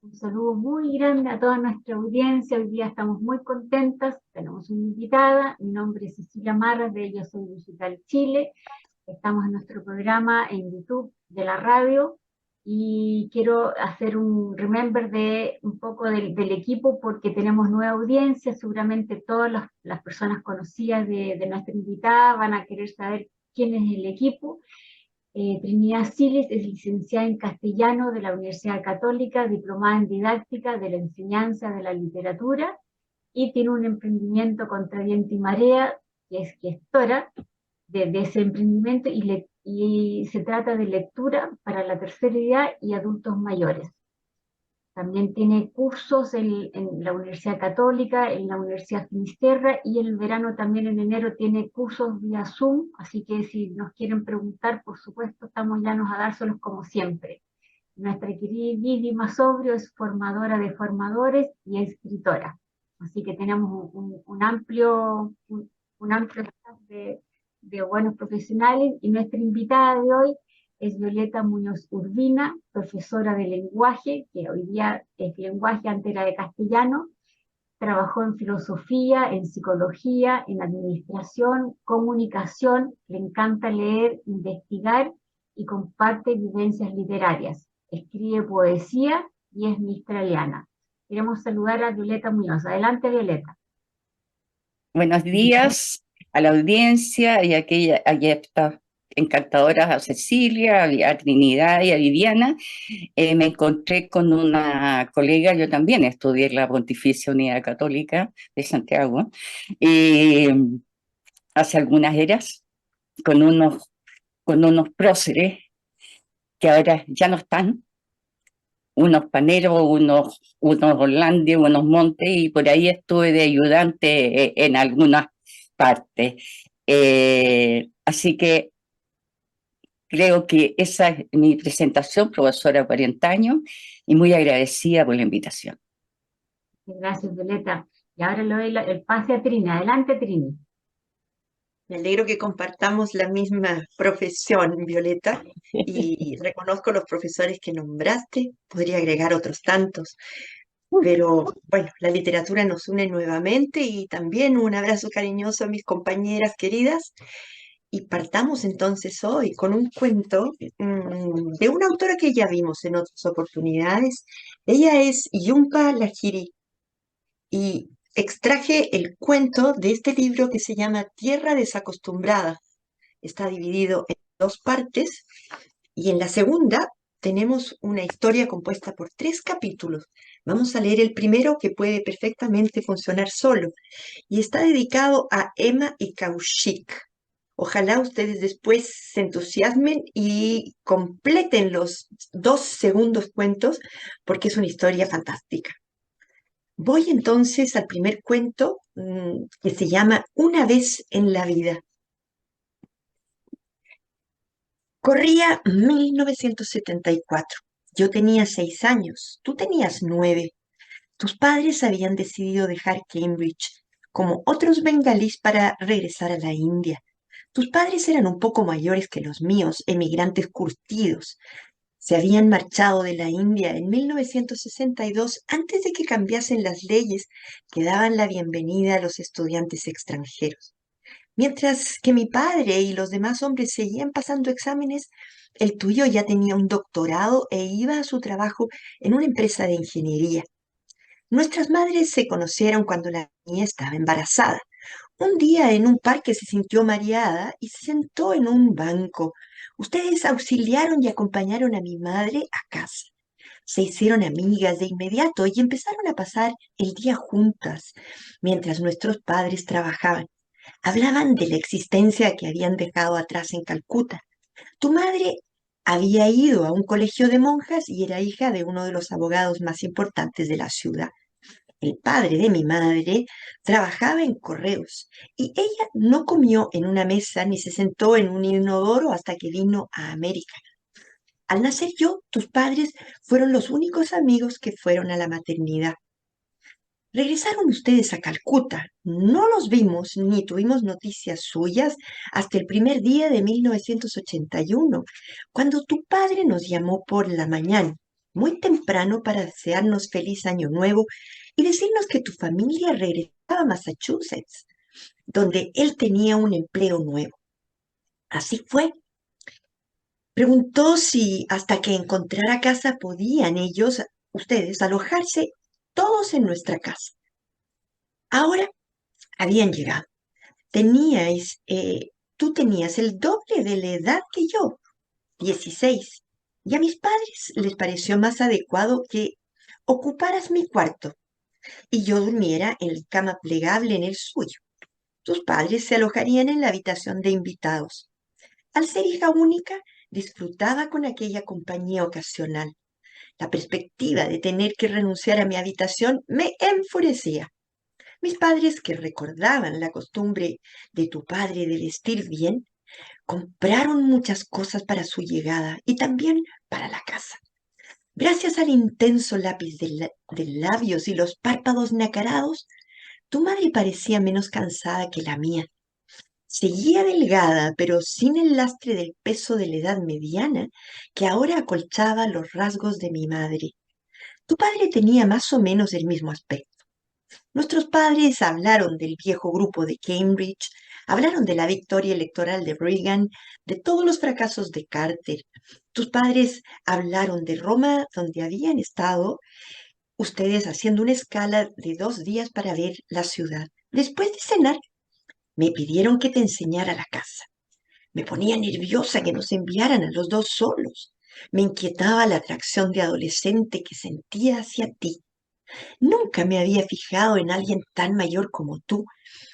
Un saludo muy grande a toda nuestra audiencia. Hoy día estamos muy contentas. Tenemos una invitada. Mi nombre es Cecilia Marras de Yo Soy Digital Chile. Estamos en nuestro programa en YouTube de la radio y quiero hacer un remember de un poco del equipo porque tenemos nueva audiencia. Seguramente todas las personas conocidas de nuestra invitada van a querer saber quién es el equipo. Trinidad Siles es licenciada en castellano de la Universidad Católica, diplomada en didáctica de la enseñanza de la literatura y tiene un emprendimiento contra viento y marea, que es gestora de ese emprendimiento y se trata de lectura para la tercera edad y adultos mayores. También tiene cursos en la Universidad Católica, en la Universidad Finisterra y en el verano también en enero tiene cursos vía Zoom, así que si nos quieren preguntar, por supuesto, estamos llanos a dárselos como siempre. Nuestra querida Vivi Masobrio es formadora de formadores y escritora, así que tenemos un amplio staff de buenos profesionales y nuestra invitada de hoy es Violeta Muñoz Urbina, profesora de lenguaje, que hoy día es lenguaje, antes era de castellano. Trabajó en filosofía, en psicología, en administración, comunicación, le encanta leer, investigar y comparte vivencias literarias. Escribe poesía y es mistraliana. Queremos saludar a Violeta Muñoz. Adelante, Violeta. Buenos días a la audiencia y a estas encantadoras, a Cecilia, a Trinidad y a Viviana. Me encontré con una colega, yo también estudié en la Pontificia Unidad Católica de Santiago, eh, hace algunas eras, con unos próceres que ahora ya no están, unos paneros, unos holandes, unos montes, y por ahí estuve de ayudante en algunas partes. Así que creo que esa es mi presentación, profesora 40 años, y muy agradecida por la invitación. Gracias, Violeta. Y ahora le doy el pase a Trini. Adelante, Trini. Me alegro que compartamos la misma profesión, Violeta, y reconozco los profesores que nombraste, podría agregar otros tantos, pero bueno, la literatura nos une nuevamente y también un abrazo cariñoso a mis compañeras queridas. Y partamos entonces hoy con un cuento de una autora que ya vimos en otras oportunidades. Ella es Yumpa Lahiri y extraje el cuento de este libro que se llama Tierra Desacostumbrada. Está dividido en dos partes y en la segunda tenemos una historia compuesta por 3 capítulos. Vamos a leer el primero, que puede perfectamente funcionar solo, y está dedicado a Emma y Kaushik. Ojalá ustedes después se entusiasmen y completen los 2 segundos cuentos, porque es una historia fantástica. Voy entonces al primer cuento, que se llama Una vez en la vida. Corría 1974. Yo tenía 6 años, tú tenías 9. Tus padres habían decidido dejar Cambridge, como otros bengalíes, para regresar a la India. Tus padres eran un poco mayores que los míos, emigrantes curtidos. Se habían marchado de la India en 1962 antes de que cambiasen las leyes que daban la bienvenida a los estudiantes extranjeros. Mientras que mi padre y los demás hombres seguían pasando exámenes, el tuyo ya tenía un doctorado e iba a su trabajo en una empresa de ingeniería. Nuestras madres se conocieron cuando la niña estaba embarazada. Un día en un parque se sintió mareada y se sentó en un banco. Ustedes auxiliaron y acompañaron a mi madre a casa. Se hicieron amigas de inmediato y empezaron a pasar el día juntas mientras nuestros padres trabajaban. Hablaban de la existencia que habían dejado atrás en Calcuta. Tu madre había ido a un colegio de monjas y era hija de uno de los abogados más importantes de la ciudad. El padre de mi madre trabajaba en correos y ella no comió en una mesa ni se sentó en un inodoro hasta que vino a América. Al nacer yo, tus padres fueron los únicos amigos que fueron a la maternidad. Regresaron ustedes a Calcuta. No los vimos ni tuvimos noticias suyas hasta el primer día de 1981, cuando tu padre nos llamó por la mañana. muy temprano para desearnos feliz año nuevo y decirnos que tu familia regresaba a Massachusetts, donde él tenía un empleo nuevo. Así fue. Preguntó si hasta que encontrara casa podían ustedes, alojarse todos en nuestra casa. Ahora habían llegado. Teníais, tú tenías el doble de la edad que yo, 16. Y a mis padres les pareció más adecuado que ocuparas mi cuarto y yo durmiera en la cama plegable en el suyo. Tus padres se alojarían en la habitación de invitados. Al ser hija única, disfrutaba con aquella compañía ocasional. La perspectiva de tener que renunciar a mi habitación me enfurecía. Mis padres, que recordaban la costumbre de tu padre de vestir bien, compraron muchas cosas para su llegada y también para la casa. Gracias al intenso lápiz de labios y los párpados nacarados, tu madre parecía menos cansada que la mía. Seguía delgada, pero sin el lastre del peso de la edad mediana que ahora acolchaba los rasgos de mi madre. Tu padre tenía más o menos el mismo aspecto. Nuestros padres hablaron del viejo grupo de Cambridge, hablaron de la victoria electoral de Reagan, de todos los fracasos de Carter. Tus padres hablaron de Roma, donde habían estado ustedes haciendo una escala de 2 días para ver la ciudad. Después de cenar, me pidieron que te enseñara la casa. Me ponía nerviosa que nos enviaran a los dos solos. Me inquietaba la atracción de adolescente que sentía hacia ti. Nunca me había fijado en alguien tan mayor como tú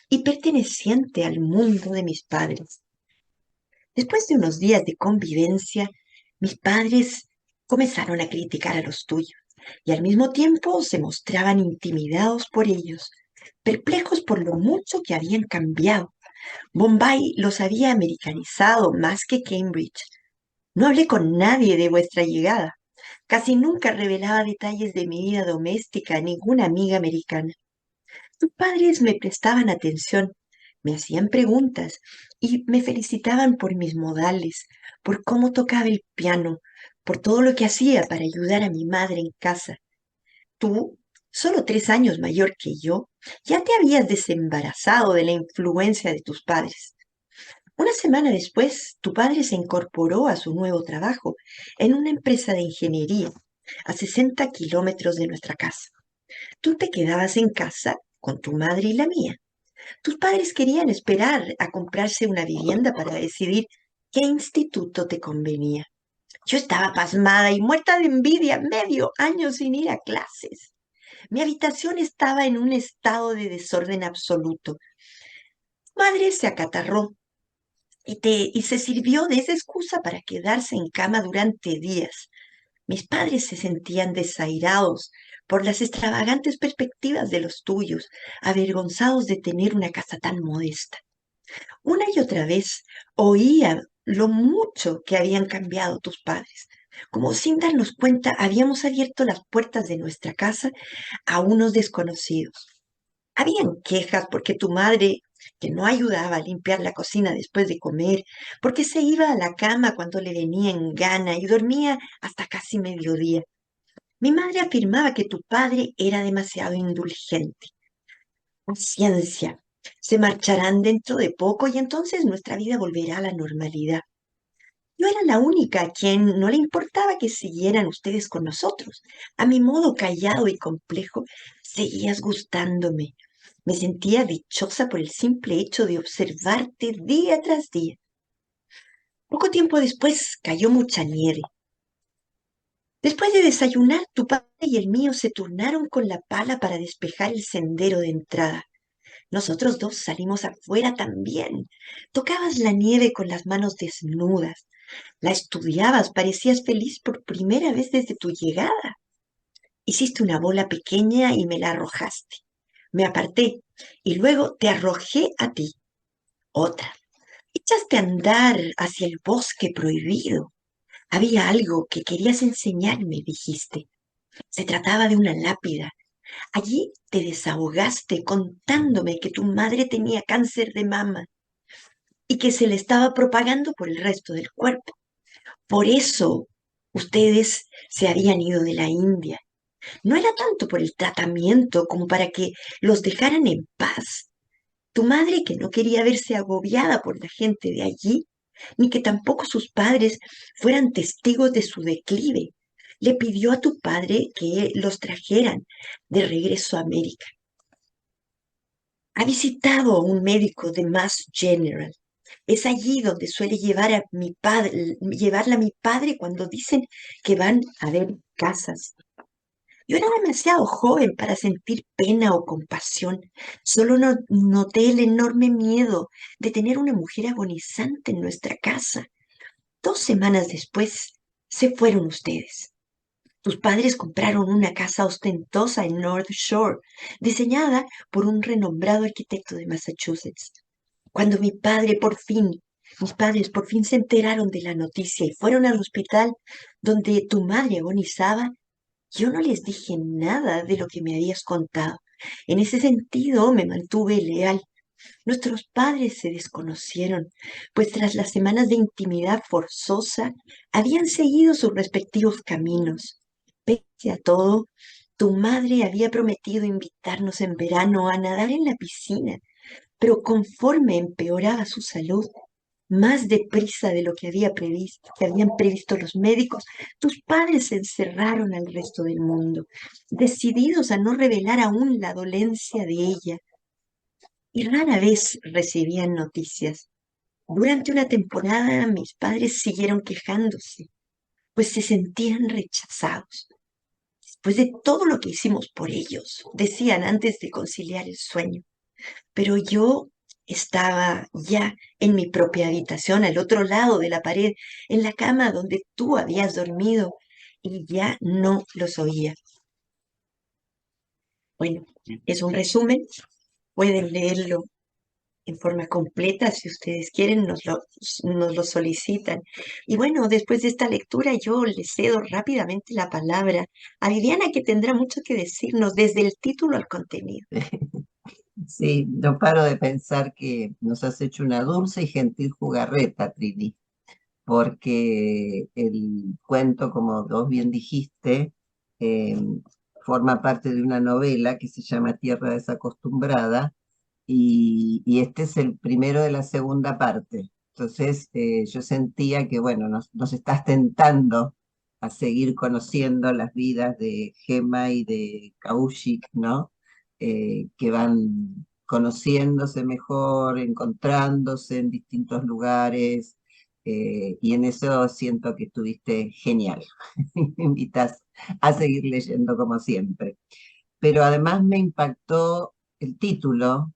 y perteneciente al mundo de mis padres. Después de unos días de convivencia, mis padres comenzaron a criticar a los tuyos y al mismo tiempo se mostraban intimidados por ellos, perplejos por lo mucho que habían cambiado. Bombay los había americanizado más que Cambridge. No hablé con nadie de vuestra llegada. Casi nunca revelaba detalles de mi vida doméstica a ninguna amiga americana. Tus padres me prestaban atención, me hacían preguntas y me felicitaban por mis modales, por cómo tocaba el piano, por todo lo que hacía para ayudar a mi madre en casa. Tú, solo 3 años mayor que yo, ya te habías desembarazado de la influencia de tus padres. Una semana después, tu padre se incorporó a su nuevo trabajo en una empresa de ingeniería a 60 kilómetros de nuestra casa. Tú te quedabas en casa con tu madre y la mía. Tus padres querían esperar a comprarse una vivienda para decidir qué instituto te convenía. Yo estaba pasmada y muerta de envidia, medio año sin ir a clases. Mi habitación estaba en un estado de desorden absoluto. Madre se acatarró y se sirvió de esa excusa para quedarse en cama durante días. Mis padres se sentían desairados por las extravagantes perspectivas de los tuyos, avergonzados de tener una casa tan modesta. Una y otra vez oía lo mucho que habían cambiado tus padres. Como sin darnos cuenta, habíamos abierto las puertas de nuestra casa a unos desconocidos. Habían quejas porque tu madre, que no ayudaba a limpiar la cocina después de comer, porque se iba a la cama cuando le venía en gana y dormía hasta casi mediodía. Mi madre afirmaba que tu padre era demasiado indulgente. Paciencia, se marcharán dentro de poco y entonces nuestra vida volverá a la normalidad. Yo era la única a quien no le importaba que siguieran ustedes con nosotros. A mi modo callado y complejo, seguías gustándome. Me sentía dichosa por el simple hecho de observarte día tras día. Poco tiempo después cayó mucha nieve. Después de desayunar, tu padre y el mío se turnaron con la pala para despejar el sendero de entrada. Nosotros dos salimos afuera también. Tocabas la nieve con las manos desnudas. La estudiabas, parecías feliz por primera vez desde tu llegada. Hiciste una bola pequeña y me la arrojaste. Me aparté y luego te arrojé a ti. Otra. Echaste a andar hacia el bosque prohibido. Había algo que querías enseñarme, dijiste. Se trataba de una lápida. Allí te desahogaste contándome que tu madre tenía cáncer de mama y que se le estaba propagando por el resto del cuerpo. Por eso Ustedes se habían ido de la India. No era tanto por el tratamiento como para que los dejaran en paz. Tu madre, que no quería verse agobiada por la gente de allí, ni que tampoco sus padres fueran testigos de su declive, le pidió a tu padre que los trajeran de regreso a América. Ha visitado a un médico de Mass General. Es allí donde suele llevarla a mi padre cuando dicen que van a ver casas. Yo era demasiado joven para sentir pena o compasión. Solo noté el enorme miedo de tener una mujer agonizante en nuestra casa. 2 semanas después, se fueron ustedes. Tus padres compraron una casa ostentosa en North Shore, diseñada por un renombrado arquitecto de Massachusetts. Cuando mis padres por fin se enteraron de la noticia y fueron al hospital donde tu madre agonizaba, yo no les dije nada de lo que me habías contado. En ese sentido, me mantuve leal. Nuestros padres se desconocieron, pues tras las semanas de intimidad forzosa, habían seguido sus respectivos caminos. Pese a todo, tu madre había prometido invitarnos en verano a nadar en la piscina, pero conforme empeoraba su salud, más deprisa de lo que habían previsto los médicos, tus padres se encerraron al resto del mundo, decididos a no revelar aún la dolencia de ella, y rara vez recibían noticias. Durante una temporada mis padres siguieron quejándose, pues se sentían rechazados. Después de todo lo que hicimos por ellos, decían antes de conciliar el sueño. Pero yo estaba ya en mi propia habitación, al otro lado de la pared, en la cama donde tú habías dormido, y ya no los oía. Bueno, es un resumen. Pueden leerlo en forma completa si ustedes quieren, nos lo solicitan. Y bueno, después de esta lectura yo le cedo rápidamente la palabra a Viviana, que tendrá mucho que decirnos desde el título al contenido. Sí, no paro de pensar que nos has hecho una dulce y gentil jugarreta, Trini, porque el cuento, como vos bien dijiste, eh, forma parte de una novela que se llama Tierra Desacostumbrada, y este es el primero de la segunda parte. Entonces, yo sentía que, bueno, nos estás tentando a seguir conociendo las vidas de Gema y de Kaushik, ¿no? Que van conociéndose mejor, encontrándose en distintos lugares, y en eso siento que estuviste genial. Me invitas a seguir leyendo como siempre. Pero además me impactó el título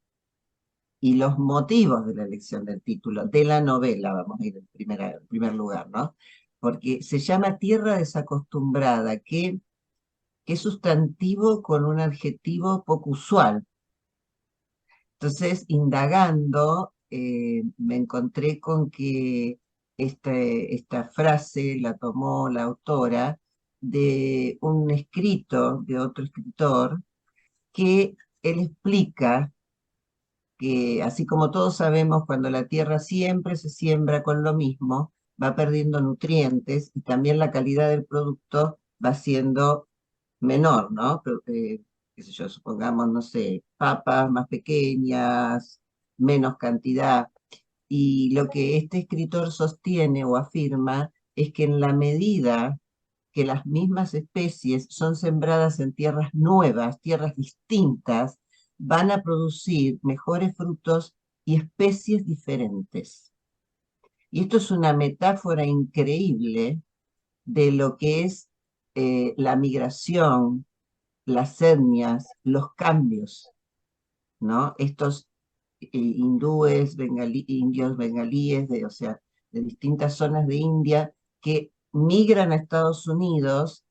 y los motivos de la elección del título, de la novela, vamos a ir en primer lugar, ¿no? Porque se llama Tierra Desacostumbrada, que es sustantivo con un adjetivo poco usual. Entonces, indagando, me encontré con que esta frase la tomó la autora de un escrito de otro escritor, que él explica que, así como todos sabemos, cuando la tierra siempre se siembra con lo mismo, va perdiendo nutrientes y también la calidad del producto va siendo menor, ¿no? Qué sé yo, supongamos, no sé, papas más pequeñas, menos cantidad. Y lo que este escritor sostiene o afirma es que en la medida que las mismas especies son sembradas en tierras nuevas, tierras distintas, van a producir mejores frutos y especies diferentes. Y esto es una metáfora increíble de lo que es la migración, las etnias, los cambios, ¿no? Estos hindúes, indios bengalíes, o sea, de distintas zonas de India, que migran a Estados Unidos,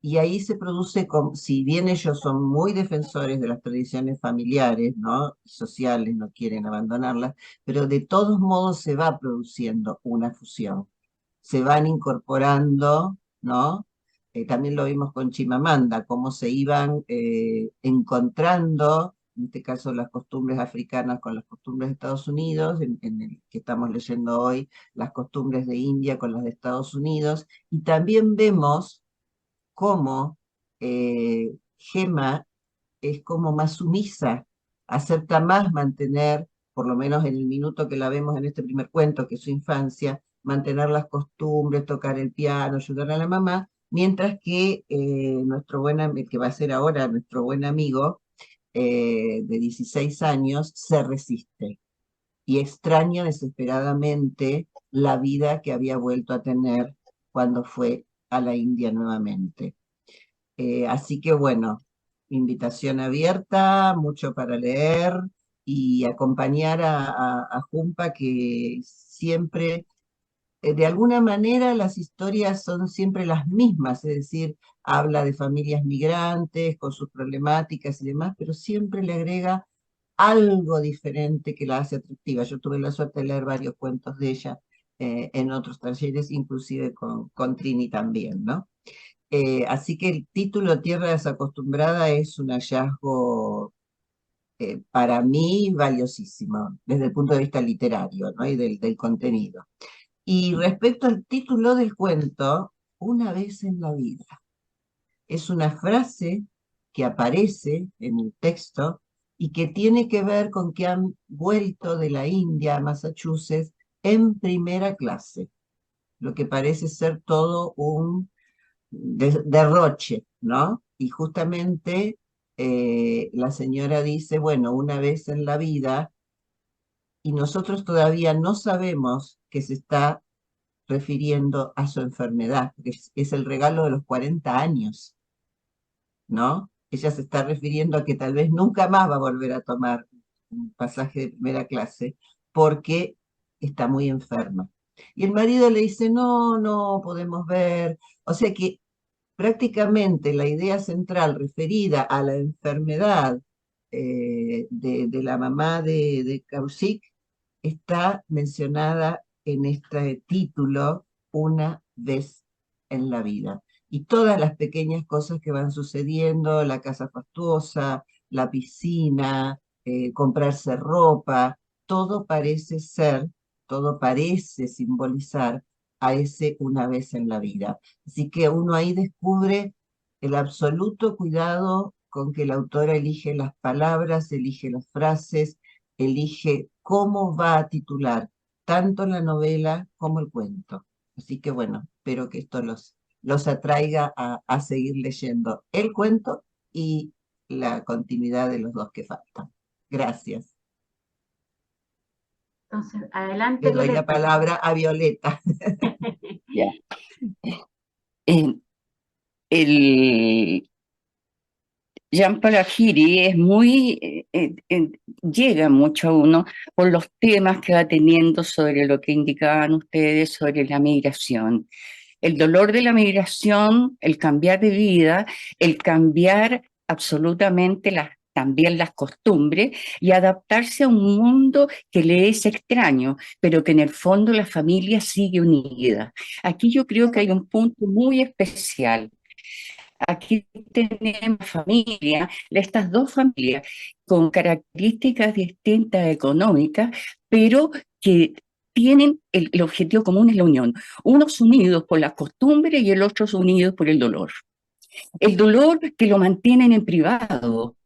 y ahí se produce, si bien ellos son muy defensores de las tradiciones familiares, ¿no? Sociales, no quieren abandonarlas, pero de todos modos se va produciendo una fusión. Se van incorporando, ¿no? También lo vimos con Chimamanda, cómo se iban encontrando en este caso las costumbres africanas con las costumbres de Estados Unidos, en el que estamos leyendo hoy, las costumbres de India con las de Estados Unidos, y también vemos cómo Gema es como más sumisa, acepta más mantener, por lo menos en el minuto que la vemos en este primer cuento, que es su infancia, mantener las costumbres, tocar el piano, ayudar a la mamá, mientras que que va a ser ahora nuestro buen amigo de 16 años, se resiste y extraña desesperadamente la vida que había vuelto a tener cuando fue a la India nuevamente. Así que bueno, invitación abierta, mucho para leer y acompañar a Jumpa, que siempre, de alguna manera, las historias son siempre las mismas, es decir, habla de familias migrantes con sus problemáticas y demás, pero siempre le agrega algo diferente que la hace atractiva. Yo tuve la suerte de leer varios cuentos de ella en otros talleres, inclusive con Trini también, ¿no? Así que el título Tierra Desacostumbrada es un hallazgo para mí valiosísimo desde el punto de vista literario, ¿no? Y del contenido. Y respecto al título del cuento, Una vez en la vida, es una frase que aparece en el texto y que tiene que ver con que han vuelto de la India a Massachusetts en primera clase, lo que parece ser todo un derroche, ¿no? Y justamente la señora dice, bueno, una vez en la vida, y nosotros todavía no sabemos que se está refiriendo a su enfermedad, porque es el regalo de los 40 años, ¿no? Ella se está refiriendo a que tal vez nunca más va a volver a tomar un pasaje de primera clase porque está muy enferma. Y el marido le dice, no, no podemos ver. O sea que prácticamente la idea central referida a la enfermedad de la mamá de Kaushik está mencionada en este título una vez en la vida. Y todas las pequeñas cosas que van sucediendo, la casa fastuosa, la piscina, comprarse ropa, todo parece ser, todo parece simbolizar a ese una vez en la vida. Así que uno ahí descubre el absoluto cuidado con que la autora elige las palabras, elige las frases, elige cómo va a titular tanto la novela como el cuento. Así que bueno, espero que esto los atraiga a seguir leyendo el cuento y la continuidad de los dos que faltan. Gracias. Entonces, adelante, Le doy la Violeta. palabra a Violeta. Ya. El Jean Palahiri es muy, llega mucho a uno por los temas que va teniendo sobre lo que indicaban ustedes sobre la migración. El dolor de la migración, el cambiar de vida, el cambiar absolutamente también las costumbres y adaptarse a un mundo que le es extraño, pero que en el fondo la familia sigue unida. Aquí yo creo que hay un punto muy especial. Aquí tenemos familia, estas dos familias con características distintas económicas, pero que tienen el objetivo común es la unión. Unos unidos por la costumbre y el otro unidos por el dolor. El dolor que lo mantienen en privado,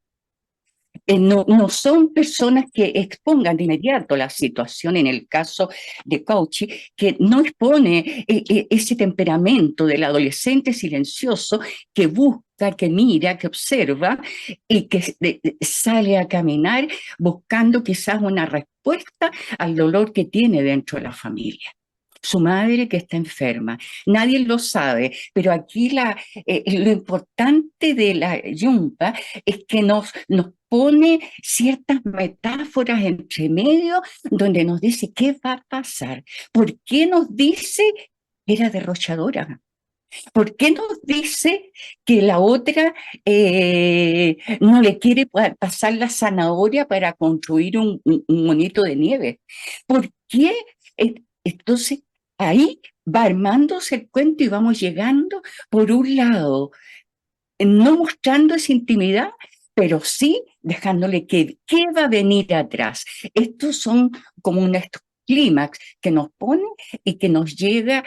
no son personas que expongan de inmediato la situación en el caso de Cauchy, que no expone ese temperamento del adolescente silencioso que busca, que mira, que observa y que sale a caminar buscando quizás una respuesta al dolor que tiene dentro de la familia. Su madre que está enferma. Nadie lo sabe, pero aquí lo importante de la yunta es que nos pone ciertas metáforas entre medio donde nos dice qué va a pasar. ¿Por qué nos dice que era derrochadora? ¿Por qué nos dice que la otra no le quiere pasar la zanahoria para construir un monito de nieve? ¿Por qué? Entonces, ahí va armándose el cuento y vamos llegando, por un lado, no mostrando esa intimidad, pero sí dejándole que qué va a venir atrás. Estos son como estos clímax que nos pone y que nos llega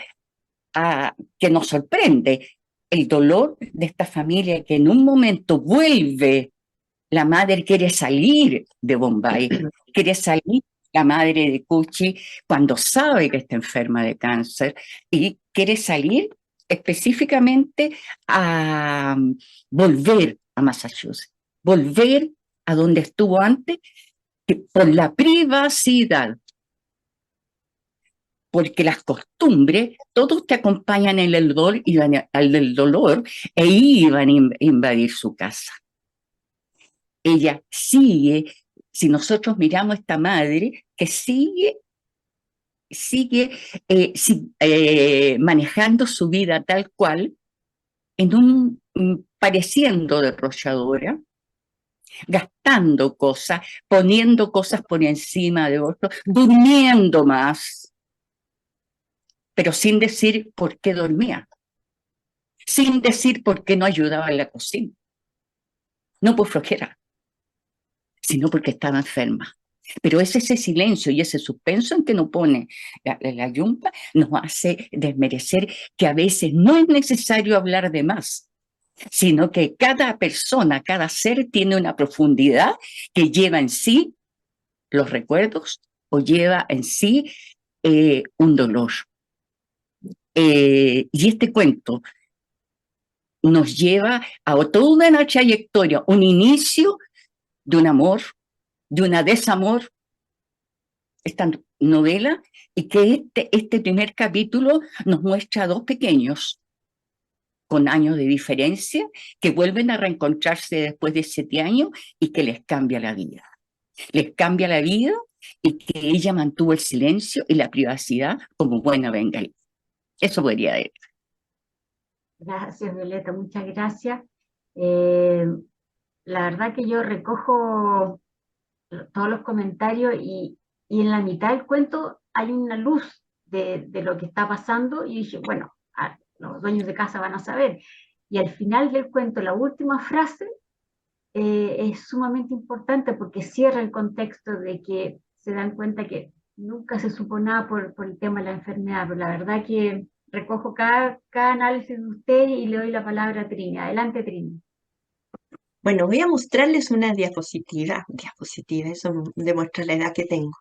a, que nos sorprende el dolor de esta familia que en un momento vuelve, la madre quiere salir de Bombay, quiere salir la madre de Kuchi cuando sabe que está enferma de cáncer y quiere salir específicamente a volver a Massachusetts, volver a donde estuvo antes, por la privacidad, porque las costumbres, todos te acompañan en el dolor, iban al del dolor e iban a invadir su casa. Ella sigue, si nosotros miramos a esta madre, que sigue manejando su vida tal cual, pareciendo derrochadora, gastando cosas, poniendo cosas por encima de otros, durmiendo más, pero sin decir por qué dormía, sin decir por qué no ayudaba en la cocina. No por flojera, sino porque estaba enferma. Pero es ese silencio y ese suspenso en que nos pone la Yumpa nos hace desmerecer que a veces no es necesario hablar de más, sino que cada persona, cada ser tiene una profundidad que lleva en sí los recuerdos o lleva en sí un dolor. Y este cuento nos lleva a toda una trayectoria, un inicio de un amor, de un desamor, esta novela, y que este primer capítulo nos muestra a dos pequeños con años de diferencia que vuelven a reencontrarse después de 7 años y que les cambia la vida. Les cambia la vida y que ella mantuvo el silencio y la privacidad como buena bengalí. Eso podría decir. Gracias, Violeta, muchas gracias. La verdad que yo recojo todos los comentarios y en la mitad del cuento hay una luz de lo que está pasando y dije, bueno, los dueños de casa van a saber. Y al final del cuento, la última frase es sumamente importante porque cierra el contexto de que se dan cuenta que nunca se supo nada por el tema de la enfermedad, pero la verdad que recojo cada análisis de usted y le doy la palabra a Trini. Adelante, Trini. Bueno, voy a mostrarles una diapositiva, eso demuestra la edad que tengo.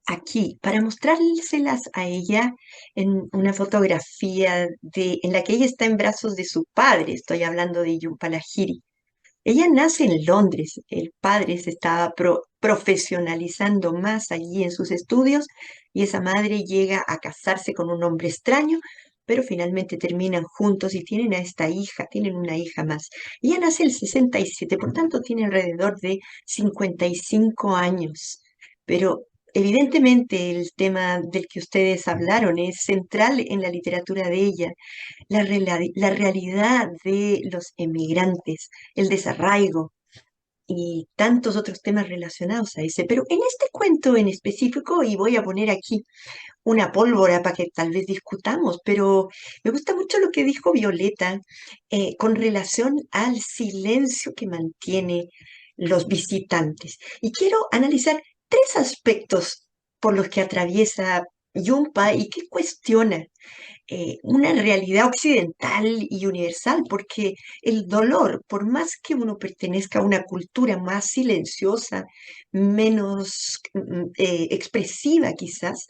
Aquí, para mostrárselas a ella en una fotografía en la que ella está en brazos de su padre, estoy hablando de Jhumpa Lahiri. Ella nace en Londres, el padre se estaba profesionalizando más allí en sus estudios y esa madre llega a casarse con un hombre extraño, pero finalmente terminan juntos y tienen a esta hija, tienen una hija más. Ella nace en el 67, por tanto tiene alrededor de 55 años, pero evidentemente el tema del que ustedes hablaron es central en la literatura de ella, la realidad de los emigrantes, el desarraigo y tantos otros temas relacionados a ese. Pero en este cuento en específico, y voy a poner aquí una pólvora para que tal vez discutamos, pero me gusta mucho lo que dijo Violeta con relación al silencio que mantiene los visitantes. Y quiero analizar 3 aspectos por los que atraviesa Yumpa y que cuestiona una realidad occidental y universal, porque el dolor, por más que uno pertenezca a una cultura más silenciosa, menos expresiva quizás,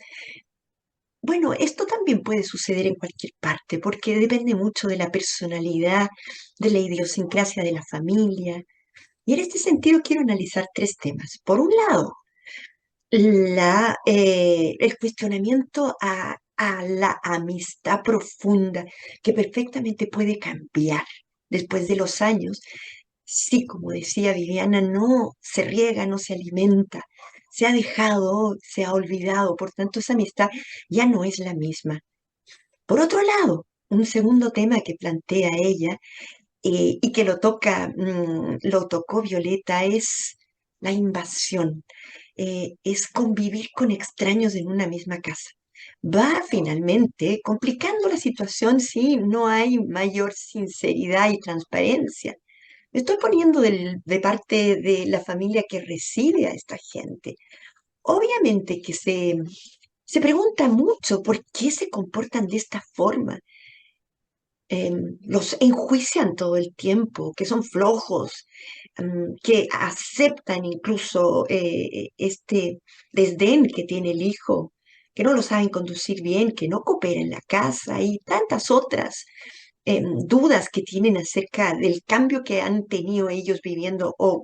bueno, esto también puede suceder en cualquier parte, porque depende mucho de la personalidad, de la idiosincrasia de la familia. Y en este sentido quiero analizar 3 temas. Por un lado, el cuestionamiento a la amistad profunda que perfectamente puede cambiar después de los años. Sí, como decía Viviana, no se riega, no se alimenta, se ha dejado, se ha olvidado, por tanto esa amistad ya no es la misma. Por otro lado, un segundo tema que plantea ella y que lo tocó Violeta es la invasión, es convivir con extraños en una misma casa. va finalmente complicando la situación si no hay mayor sinceridad y transparencia. Me estoy poniendo de parte de la familia que recibe a esta gente. Obviamente que se pregunta mucho por qué se comportan de esta forma. Los enjuician todo el tiempo, que son flojos, que aceptan incluso este desdén que tiene el hijo, que no lo saben conducir bien, que no coopera en la casa y tantas otras dudas que tienen acerca del cambio que han tenido ellos viviendo o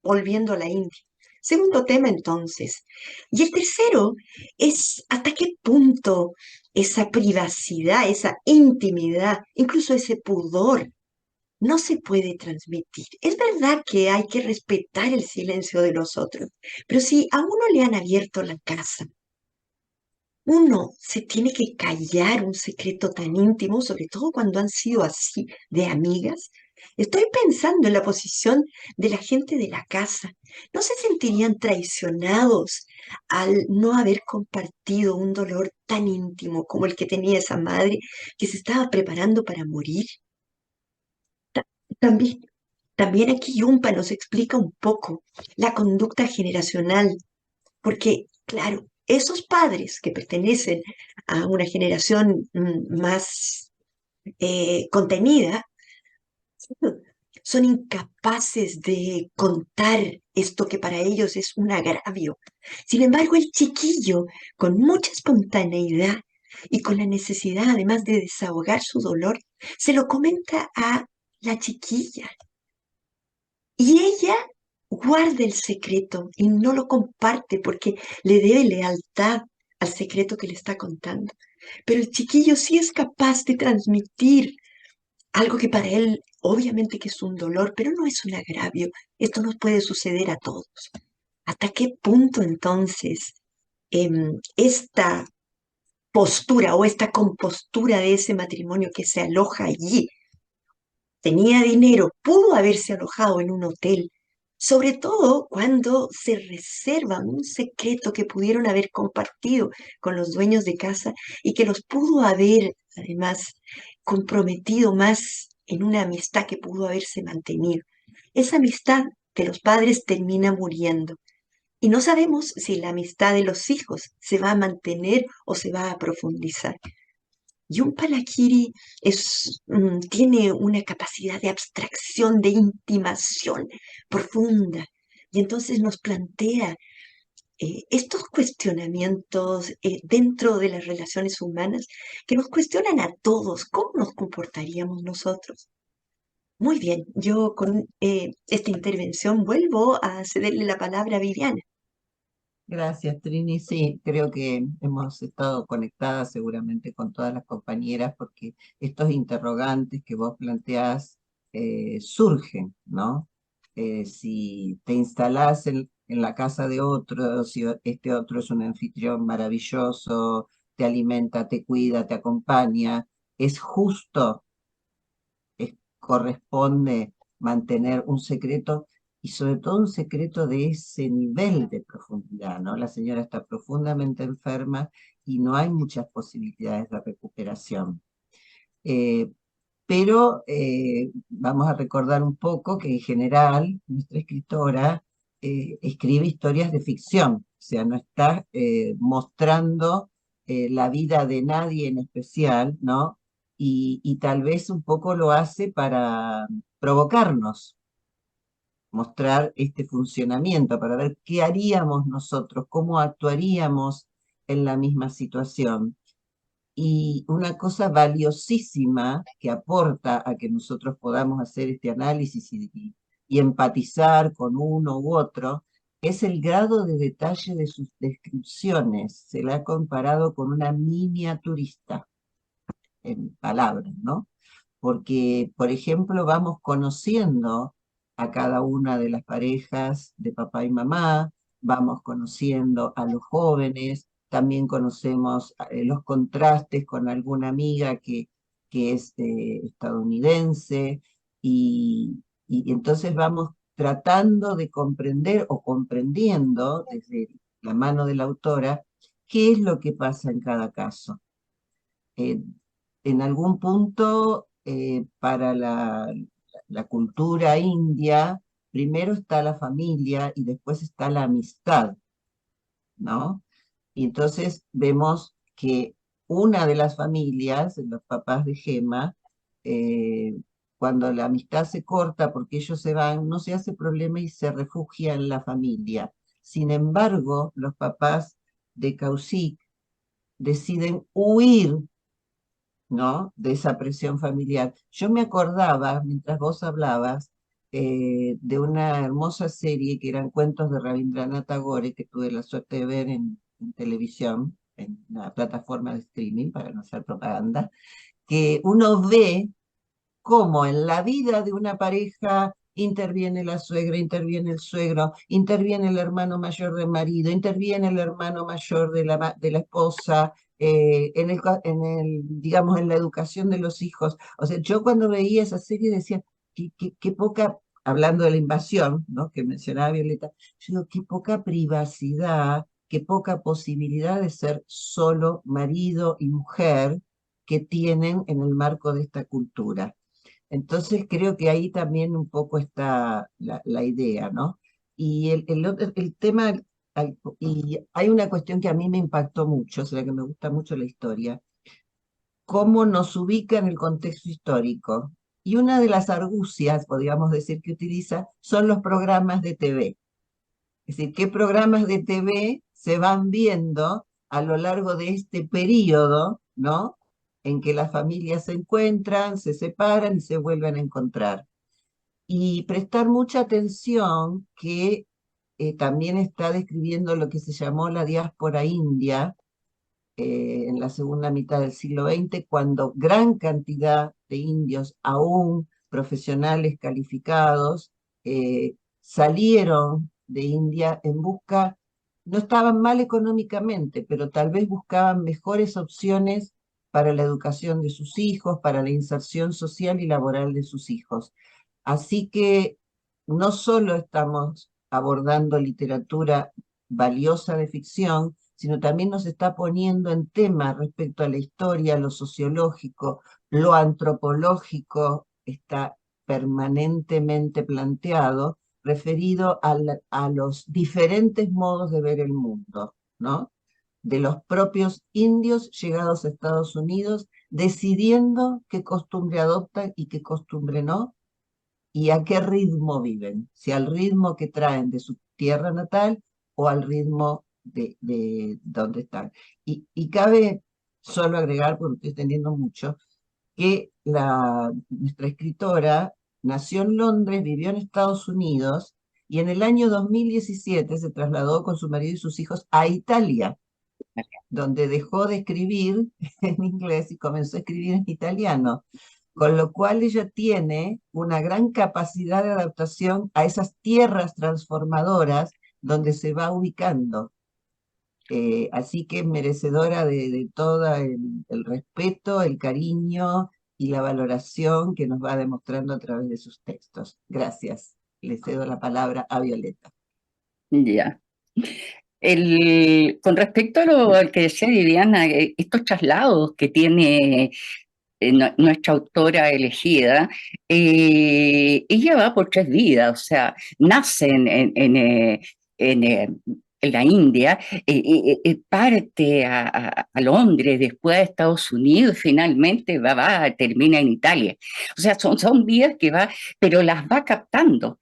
volviendo a la India. Segundo tema, entonces. Y el tercero es hasta qué punto esa privacidad, esa intimidad, incluso ese pudor, no se puede transmitir. Es verdad que hay que respetar el silencio de los otros, pero si a uno le han abierto la casa, uno se tiene que callar un secreto tan íntimo, sobre todo cuando han sido así de amigas. Estoy pensando en la posición de la gente de la casa. ¿No se sentirían traicionados al no haber compartido un dolor tan íntimo como el que tenía esa madre que se estaba preparando para morir? También, también aquí Yumpa nos explica un poco la conducta generacional, porque, claro, esos padres que pertenecen a una generación más contenida son incapaces de contar esto que para ellos es un agravio. Sin embargo, el chiquillo, con mucha espontaneidad y con la necesidad además de desahogar su dolor, se lo comenta a la chiquilla. Y ella guarda el secreto y no lo comparte porque le debe lealtad al secreto que le está contando. Pero el chiquillo sí es capaz de transmitir algo que para él obviamente que es un dolor, pero no es un agravio. Esto nos puede suceder a todos. ¿Hasta qué punto entonces esta postura o esta compostura de ese matrimonio que se aloja allí tenía dinero, pudo haberse alojado en un hotel, sobre todo cuando se reserva un secreto que pudieron haber compartido con los dueños de casa y que los pudo haber, además, comprometido más en una amistad que pudo haberse mantenido? Esa amistad de los padres termina muriendo y no sabemos si la amistad de los hijos se va a mantener o se va a profundizar. Y un palakiri tiene una capacidad de abstracción, de intimación profunda. Y entonces nos plantea estos cuestionamientos dentro de las relaciones humanas que nos cuestionan a todos. ¿Cómo nos comportaríamos nosotros? Muy bien, yo con esta intervención vuelvo a cederle la palabra a Viviana. Gracias, Trini. Sí, creo que hemos estado conectadas seguramente con todas las compañeras porque estos interrogantes que vos planteás surgen, ¿no? Si te instalás en la casa de otro, si este otro es un anfitrión maravilloso, te alimenta, te cuida, te acompaña, es justo, corresponde mantener un secreto y sobre todo un secreto de ese nivel de profundidad, ¿no? La señora está profundamente enferma y no hay muchas posibilidades de recuperación. Eh, pero vamos a recordar un poco que en general nuestra escritora escribe historias de ficción, o sea, no está mostrando la vida de nadie en especial, ¿no? Y tal vez un poco lo hace para provocarnos, mostrar este funcionamiento, para ver qué haríamos nosotros, cómo actuaríamos en la misma situación. Y una cosa valiosísima que aporta a que nosotros podamos hacer este análisis y empatizar con uno u otro es el grado de detalle de sus descripciones. Se la ha comparado con una miniaturista, en palabras, ¿no? Porque, por ejemplo, vamos conociendo a cada una de las parejas de papá y mamá, vamos conociendo a los jóvenes, también conocemos los contrastes con alguna amiga que es estadounidense, y entonces vamos tratando de comprender o comprendiendo desde la mano de la autora qué es lo que pasa en cada caso. Eh, en algún punto, para la cultura india, primero está la familia y después está la amistad, ¿no? Y entonces vemos que una de las familias, los papás de Gema, eh, cuando la amistad se corta porque ellos se van, no se hace problema y se refugia en la familia. Sin embargo, los papás de Kaushik deciden huir, ¿no? De esa presión familiar. Yo me acordaba, mientras vos hablabas, de una hermosa serie que eran cuentos de Rabindranath Tagore, que tuve la suerte de ver en televisión, en una plataforma de streaming, para no hacer propaganda, que uno ve cómo en la vida de una pareja interviene la suegra, interviene el suegro, interviene el hermano mayor del marido, interviene el hermano mayor de la esposa, digamos, en la educación de los hijos. O sea, yo cuando veía esa serie decía, qué poca, hablando de la invasión, ¿no? Que mencionaba Violeta, yo digo, qué poca privacidad, qué poca posibilidad de ser solo marido y mujer que tienen en el marco de esta cultura. Entonces creo que ahí también un poco está la idea, ¿no? Y el tema, y hay una cuestión que a mí me impactó mucho, o sea, que me gusta mucho la historia, cómo nos ubica en el contexto histórico. Y una de las argucias, podríamos decir, que utiliza son los programas de TV. Es decir, qué programas de TV se van viendo a lo largo de este periodo, ¿no? En que las familias se encuentran, se separan y se vuelven a encontrar. Y prestar mucha atención que también está describiendo lo que se llamó la diáspora india en la segunda mitad del siglo XX, cuando gran cantidad de indios, aún profesionales calificados, salieron de India en busca, no estaban mal económicamente, pero tal vez buscaban mejores opciones para la educación de sus hijos, para la inserción social y laboral de sus hijos. Así que no solo estamos abordando literatura valiosa de ficción, sino también nos está poniendo en tema respecto a la historia, lo sociológico, lo antropológico, está permanentemente planteado, referido a los diferentes modos de ver el mundo, ¿no? De los propios indios llegados a Estados Unidos, decidiendo qué costumbre adoptan y qué costumbre no, y a qué ritmo viven, si al ritmo que traen de su tierra natal o al ritmo de donde están. Y cabe solo agregar, porque estoy extendiendo mucho, que nuestra escritora nació en Londres, vivió en Estados Unidos y en el año 2017 se trasladó con su marido y sus hijos a Italia, donde dejó de escribir en inglés y comenzó a escribir en italiano, con lo cual ella tiene una gran capacidad de adaptación a esas tierras transformadoras donde se va ubicando. Así que merecedora de todo el respeto, el cariño y la valoración que nos va demostrando a través de sus textos. Gracias. Le cedo la palabra a Violeta. Ya. Con respecto a lo que decía Viviana, estos traslados que tiene nuestra autora elegida, ella va por tres vidas, o sea, nace en la India, parte a Londres, después a Estados Unidos, finalmente termina en Italia. O sea, son vidas que va, pero las va captando.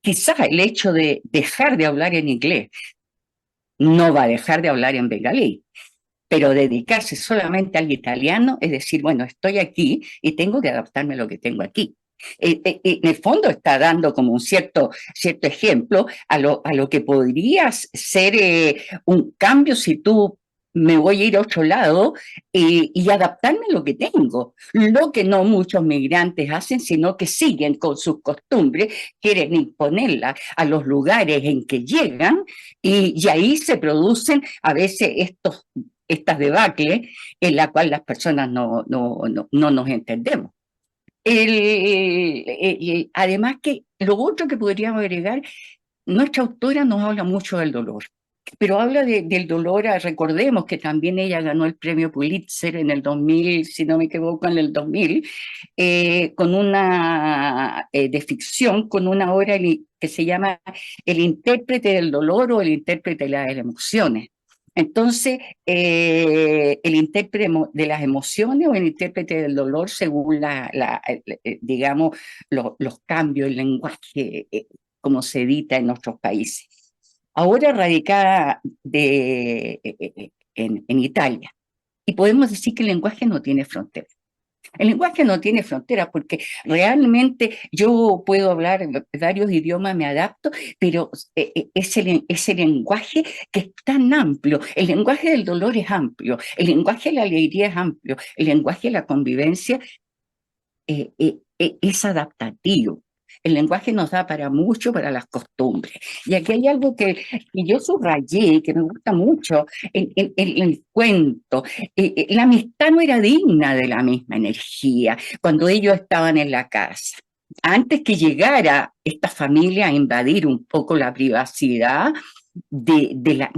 Quizás el hecho de dejar de hablar en inglés no va a dejar de hablar en bengalí, pero dedicarse solamente al italiano es decir, bueno, estoy aquí y tengo que adaptarme a lo que tengo aquí. En el fondo está dando como un cierto ejemplo a lo que podría ser un cambio si tú me voy a ir a otro lado y adaptarme a lo que tengo. Lo que no muchos migrantes hacen, sino que siguen con sus costumbres, quieren imponerlas a los lugares en que llegan y ahí se producen a veces estas debacles en la cual las personas no nos entendemos. Además que lo otro que podríamos agregar, nuestra autora nos habla mucho del dolor. pero habla del dolor. Recordemos que también ella ganó el premio Pulitzer en el 2000, si no me equivoco, en el 2000, con una de ficción, con una obra que se llama El intérprete del dolor o el intérprete de las emociones. Entonces, el intérprete de las emociones o el intérprete del dolor, según digamos, los cambios, el lenguaje, como se edita en nuestros países. Ahora radicada en Italia. Y podemos decir que el lenguaje no tiene frontera. El lenguaje no tiene fronteras porque realmente yo puedo hablar varios idiomas, me adapto, pero ese lenguaje que es tan amplio, el lenguaje del dolor es amplio, el lenguaje de la alegría es amplio, el lenguaje de la convivencia es adaptativo. El lenguaje nos da para mucho, para las costumbres. Y aquí hay algo que yo subrayé, que me gusta mucho, el cuento. La amistad no era digna de la misma energía cuando ellos estaban en la casa. Antes que llegara esta familia a invadir un poco la privacidad de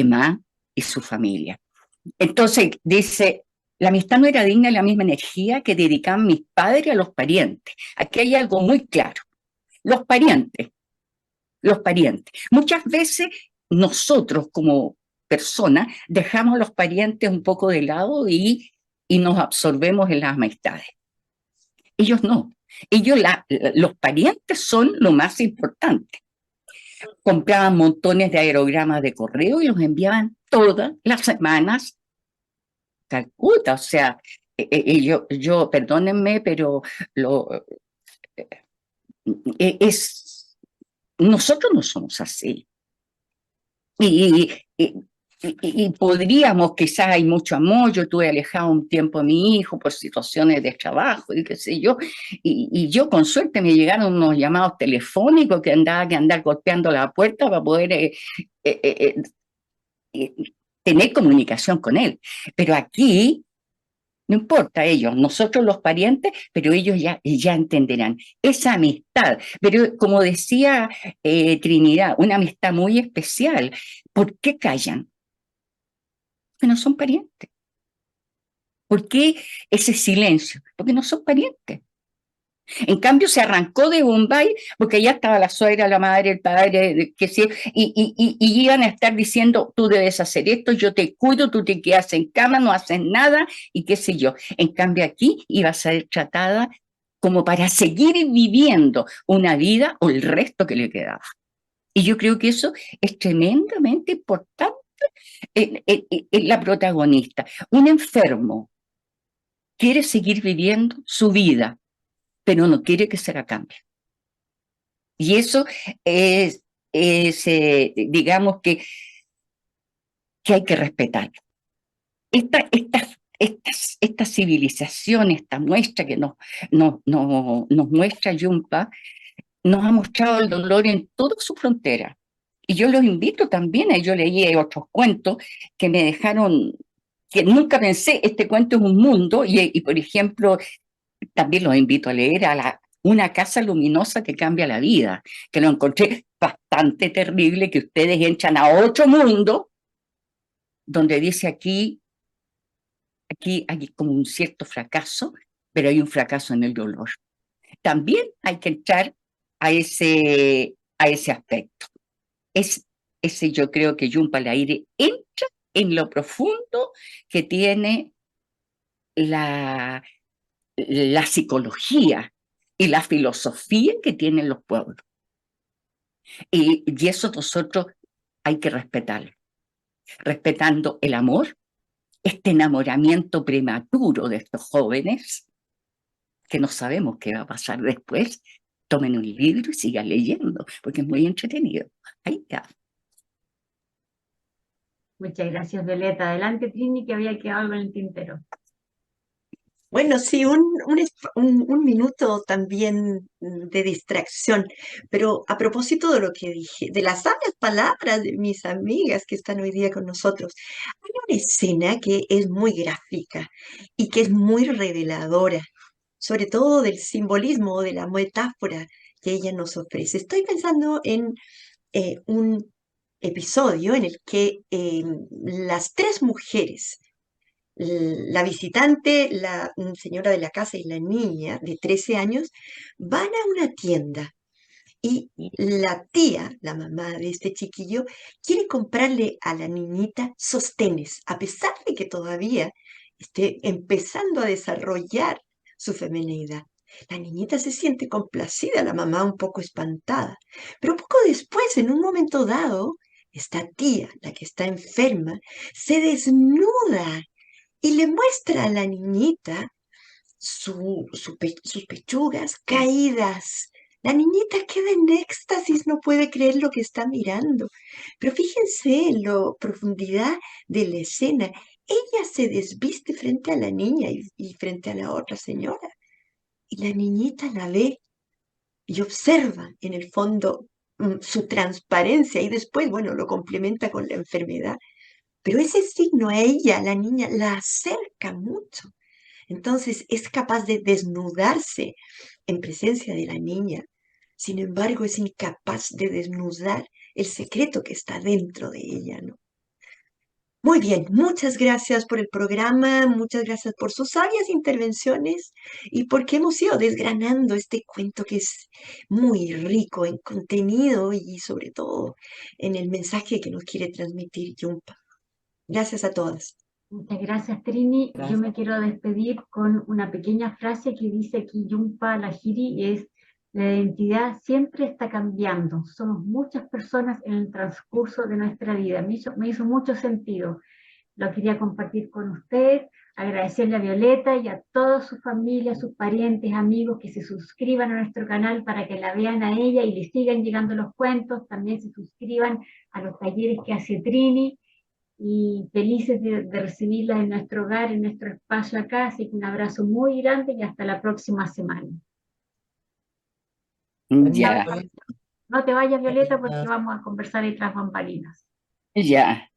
Emma y su familia. Entonces dice, la amistad no era digna de la misma energía que dedicaban mis padres a los parientes. Aquí hay algo muy claro. Los parientes, los parientes. Muchas veces nosotros como personas dejamos a los parientes un poco de lado y nos absorbemos en las amistades. Ellos no. Los parientes son lo más importante. Compraban montones de aerogramas de correo y los enviaban todas las semanas a Calcuta. O sea, perdónenme, pero nosotros no somos así. Y podríamos, quizás hay mucho amor, yo tuve alejado un tiempo a mi hijo por situaciones de trabajo y qué sé yo, y yo con suerte me llegaron unos llamados telefónicos que andar golpeando la puerta para poder tener comunicación con él. Pero aquí no importa ellos, nosotros los parientes, pero ellos ya entenderán. Esa amistad, pero como decía Trinidad, una amistad muy especial. ¿Por qué callan? Porque no son parientes. ¿Por qué ese silencio? Porque no son parientes. En cambio, se arrancó de Bombay porque ya estaba la suegra, la madre, el padre, y iban a estar diciendo, tú debes hacer esto, yo te cuido, tú te quedas en cama, no haces nada, y qué sé yo. En cambio, aquí iba a ser tratada como para seguir viviendo una vida o el resto que le quedaba. Y yo creo que eso es tremendamente importante en la protagonista. Un enfermo quiere seguir viviendo su vida, pero no quiere que se la cambie. Y eso digamos que hay que respetar. Esta civilización, esta muestra que nos muestra Yumpa, nos ha mostrado el dolor en toda su frontera. Y yo los invito también, yo leí otros cuentos que me dejaron, que nunca pensé, este cuento es un mundo, y por ejemplo, también los invito a leer Una casa luminosa que cambia la vida, que lo encontré bastante terrible, que ustedes entran a otro mundo, donde dice aquí hay como un cierto fracaso, pero hay un fracaso en el dolor. También hay que entrar a ese aspecto. Ese yo creo que Jhumpa Lahiri entra en lo profundo que tiene la psicología y la filosofía que tienen los pueblos. Y eso nosotros hay que respetarlo. Respetando el amor, este enamoramiento prematuro de estos jóvenes, que no sabemos qué va a pasar después. Tomen un libro y sigan leyendo, porque es muy entretenido. Ahí está. Muchas gracias, Violeta. Adelante, Trini, que había quedado algo en el tintero. Bueno, sí, un minuto también de distracción, pero a propósito de lo que dije, de las sabias palabras de mis amigas que están hoy día con nosotros, hay una escena que es muy gráfica y que es muy reveladora, sobre todo del simbolismo, de la metáfora que ella nos ofrece. Estoy pensando en un episodio en el que las tres mujeres, la visitante, la señora de la casa y la niña de 13 años, van a una tienda y la tía, la mamá de este chiquillo, quiere comprarle a la niñita sostenes, a pesar de que todavía esté empezando a desarrollar su feminidad. La niñita se siente complacida, la mamá un poco espantada. Pero poco después, en un momento dado, esta tía, la que está enferma, se desnuda y le muestra a la niñita sus pechugas caídas. La niñita queda en éxtasis, no puede creer lo que está mirando. Pero fíjense en la profundidad de la escena. Ella se desviste frente a la niña y frente a la otra señora. Y la niñita la ve y observa en el fondo su transparencia y después, bueno, lo complementa con la enfermedad. Pero ese signo a ella, a la niña, la acerca mucho. Entonces es capaz de desnudarse en presencia de la niña. Sin embargo, es incapaz de desnudar el secreto que está dentro de ella, ¿no? Muy bien, muchas gracias por el programa, muchas gracias por sus sabias intervenciones y porque hemos ido desgranando este cuento que es muy rico en contenido y sobre todo en el mensaje que nos quiere transmitir Yumpa. Gracias a todas. Muchas gracias, Trini. Yo Gracias. me quiero despedir con una pequeña frase que dice aquí Yumpa Lahiri, y es: la identidad siempre está cambiando. Somos muchas personas en el transcurso de nuestra vida. Me hizo mucho sentido. Lo quería compartir con usted, agradecerle a Violeta y a toda su familia, sus parientes, amigos que se suscriban a nuestro canal para que la vean a ella y le sigan llegando los cuentos. También se suscriban a los talleres que hace Trini, y felices de recibirlas en nuestro hogar, en nuestro espacio acá. Así que un abrazo muy grande y hasta la próxima semana. Ya, No te vayas, Violeta, porque vamos a conversar ahí tras bambalinas. ya.